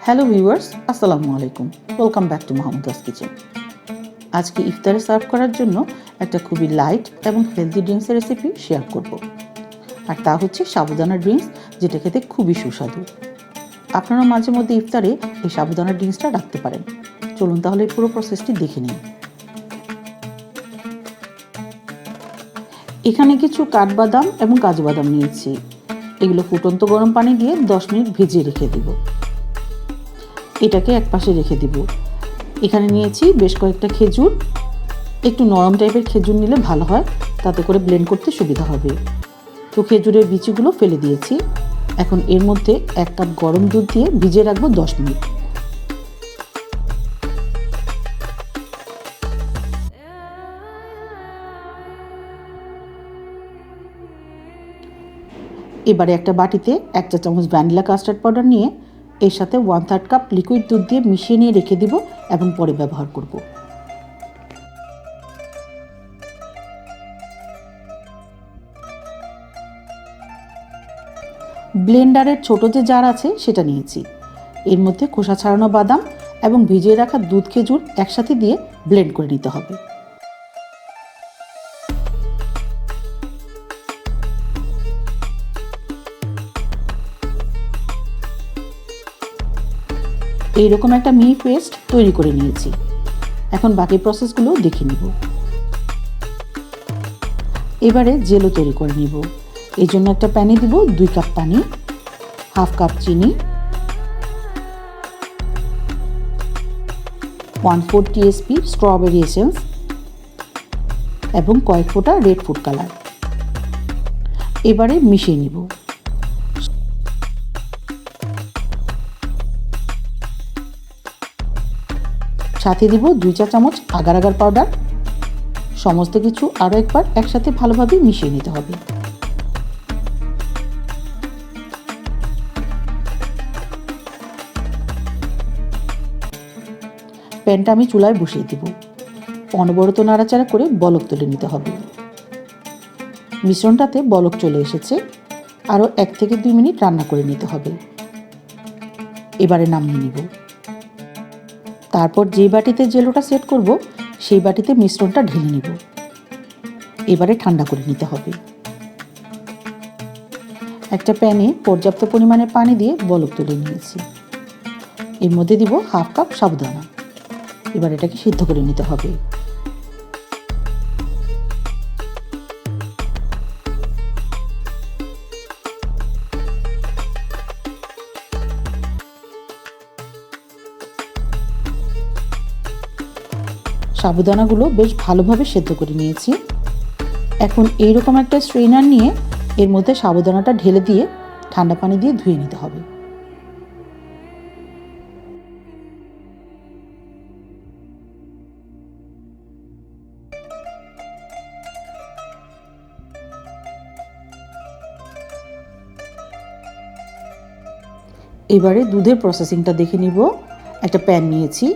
Hello viewers, আসসালামু আলাইকুম। Welcome back to Mahmuda's kitchen. আজকে ইফতারে সার্ভ করার জন্য একটা খুবই লাইট এবং হেলদি ড্রিঙ্কসের রেসিপি শেয়ার করব। আর তা হচ্ছে সাবুদানা ড্রিঙ্কস, যেটা খেতে খুবই সুস্বাদু। আপনারা মাঝে মধ্যে ইফতারে এই সাবুদানা ড্রিঙ্কসটা রাখতে পারেন। চলুন তাহলে পুরো প্রসেসটি দেখে নিন। এখানে কিছু কাঠবাদাম এবং কাজু বাদাম নিয়েছি। এগুলো ফুটন্ত গরম পানি দিয়ে 10 মিনিট ভিজিয়ে রেখে দেব। এটাকে একপাশে রেখে দিব। এখানে নিয়েছি বেশ কয়েকটা খেজুর। একটু নরম টাইপের খেজুর নিলে ভালো হয়, তাতে করে ব্লেন্ড করতে সুবিধা হবে। তো খেজুরের বিচিগুলো ফেলে দিয়েছি। এখন এর মধ্যে 1 কাপ গরম দুধ দিয়ে ভিজিয়ে রাখবো 10 মিনিট। এবারে একটা বাটিতে 1 চা চামচ ভ্যানিলা কাস্টার্ড পাউডার নিয়ে এর সাথে 1/3 কাপ লিকুইড দুধ দিয়ে মিশিয়ে নিয়ে রেখে দিব এবং পরে ব্যবহার করব। ব্লেন্ডারের ছোট যে জার আছে সেটা নিয়েছি। এর মধ্যে খোসা ছাড়ানো বাদাম এবং ভিজিয়ে রাখা দুধ খেজুর একসাথে দিয়ে ব্লেন্ড করে নিতে হবে। এইরকম একটা মিহি পেস্ট তৈরি করে নিয়েছি। এখন বাকি প্রসেসগুলো দেখে নিব। এবারে জেলো তৈরি করে নিব। এই জন্য একটা প্যানে দিব 2 কাপ পানি, 1/2 কাপ চিনি, 1/4 টিএসপি স্ট্রবেরি এসেন্স এবং কয়েক ফোঁটা রেড ফুড কালার। এবারে মিশিয়ে নিব। সাথে দিব 2 চা চামচ আগার আগার পাউডার। সমস্ত কিছু আরও একবার একসাথে ভালোভাবে মিশিয়ে নিতে হবে। প্যানটা আমি চুলায় বসিয়ে দিব। অনবরত নাড়াচাড়া করে বলক তুলে নিতে হবে। মিশ্রণটাতে বলক চলে এসেছে। আরও 1 থেকে 2 মিনিট রান্না করে নিতে হবে। এবারে নামিয়ে নিব। তারপর যে বাটিতে জেলোটা সেট করব সেই বাটিতে মিশ্রণটা ঢেলে নিব। এবারে ঠান্ডা করে নিতে হবে। একটা প্যানে পর্যাপ্ত পরিমাণে পানি দিয়ে বলক তুলে নিয়েছি। এর মধ্যে দিব 1/2 কাপ সাবুদানা। এবার এটাকে সিদ্ধ করে নিতে হবে। সাবুদানাগুলো বেশ ভালোভাবে সেদ্ধ করে নিয়েছি। এখন এইরকম একটা স্ট্রেনার নিয়ে এর মধ্যে সাবুদানাটা ঢেলে দিয়ে ঠান্ডা পানি দিয়ে ধুয়ে নিতে হবে। এবারে দুধের প্রসেসিংটা দেখে নিব। একটা প্যান নিয়েছি।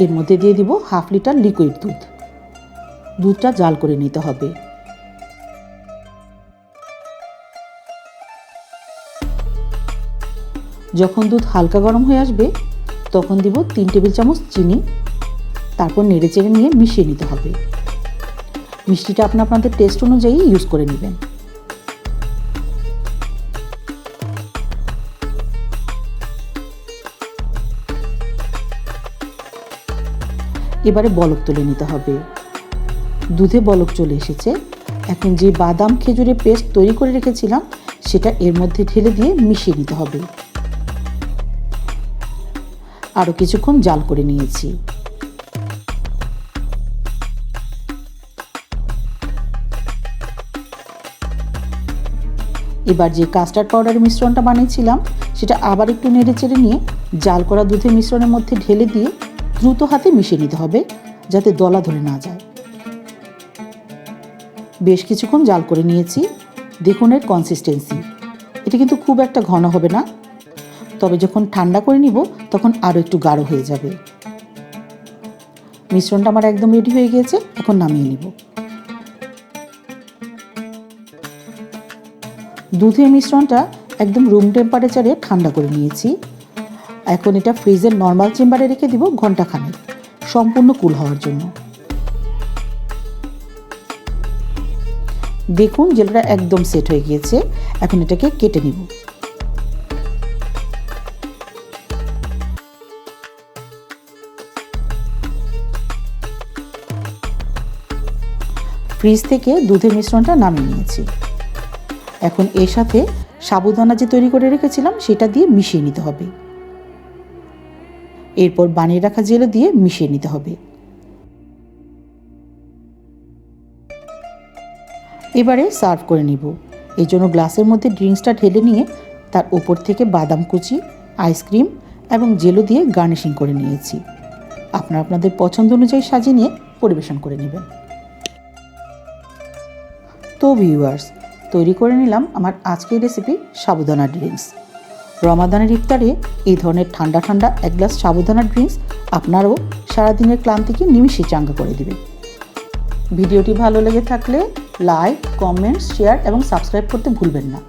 এর মধ্যে দিয়ে দিব 1/2 লিটার লিকুইড দুধ। দুধটা জাল করে নিতে হবে। যখন দুধ হালকা গরম হয়ে আসবে তখন দিব 3 টেবিল চামচ চিনি। তারপর নেড়েচেড়ে নিয়ে মিশিয়ে নিতে হবে। মিষ্টিটা আপনাদের টেস্ট অনুযায়ী ইউজ করে নেবেন। এবারে বলক তুলে নিতে হবে। দুধে বলক চলে এসেছে। এখন যে বাদাম খেজুরের পেস্ট তৈরি করে রেখেছিলাম সেটা এর মধ্যে ঢেলে দিয়ে মিশিয়ে নিতে হবে। আরও কিছুক্ষণ জাল করে নিয়েছি। এবার যে কাস্টার্ড পাউডারের মিশ্রণটা বানিয়েছিলাম সেটা আবার একটু নেড়েচেড়ে নিয়ে জাল করা দুধের মিশ্রণের মধ্যে ঢেলে দিয়ে দ্রুত হাতে মিশিয়ে নিতে হবে, যাতে দলা ধরে না যায়। বেশ কিছুক্ষণ জাল করে নিয়েছি। দেখুন এর কনসিস্টেন্সি। এটা কিন্তু খুব একটা ঘন হবে না, তবে যখন ঠান্ডা করে নিব তখন আরও একটু গাঢ় হয়ে যাবে। মিশ্রণটা আমার একদম রেডি হয়ে গিয়েছে। এখন নামিয়ে নিব। দুধের মিশ্রণটা একদম রুম টেম্পারেচারে ঠান্ডা করে নিয়েছি। এখন এটা ফ্রিজের নর্মাল চেম্বারে রেখে দিব ঘন্টাখানেক, সম্পূর্ণ কুল হওয়ার জন্য। দেখুন জেলটা একদম সেট হয়ে গিয়েছে। এখন এটাকে কেটে নিব। ফ্রিজ থেকে দুধের মিশ্রণটা নামিয়ে নিয়েছি। এখন এর সাথে সাবুদানা যে তৈরি করে রেখেছিলাম সেটা দিয়ে মিশিয়ে নিতে হবে। এরপর বানিয়ে রাখা জেলো দিয়ে মিশিয়ে নিতে হবে। এবারে সার্ভ করে নিব। এই জন্য গ্লাসের মধ্যে ড্রিঙ্কসটা ঢেলে নিয়ে তার উপর থেকে বাদাম কুচি, আইসক্রিম এবং জেলো দিয়ে গার্নিশিং করে নিয়েছি। আপনারা আপনাদের পছন্দ অনুযায়ী সাজিয়ে নিয়ে পরিবেশন করে নেবেন। তো ভিউয়ার্স, তৈরি করে নিলাম আমার আজকের রেসিপি সাবুদানা ড্রিঙ্কস। রমাদানের ইফতারে এই ধরনের ঠান্ডা ঠান্ডা এক গ্লাস সাবুদানা ড্রিঙ্কস আপনারও সারাদিনের ক্লান্তিকে নিমিষে চাঙ্গা করে দেবে। ভিডিওটি ভালো লেগে থাকলে লাইক, কমেন্ট, শেয়ার এবং সাবস্ক্রাইব করতে ভুলবেন না।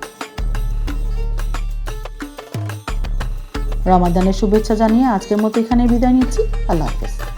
রমাদানের শুভেচ্ছা জানিয়ে আজকের মতো এখানে বিদায় নিচ্ছি। আল্লাহ হাফেজ।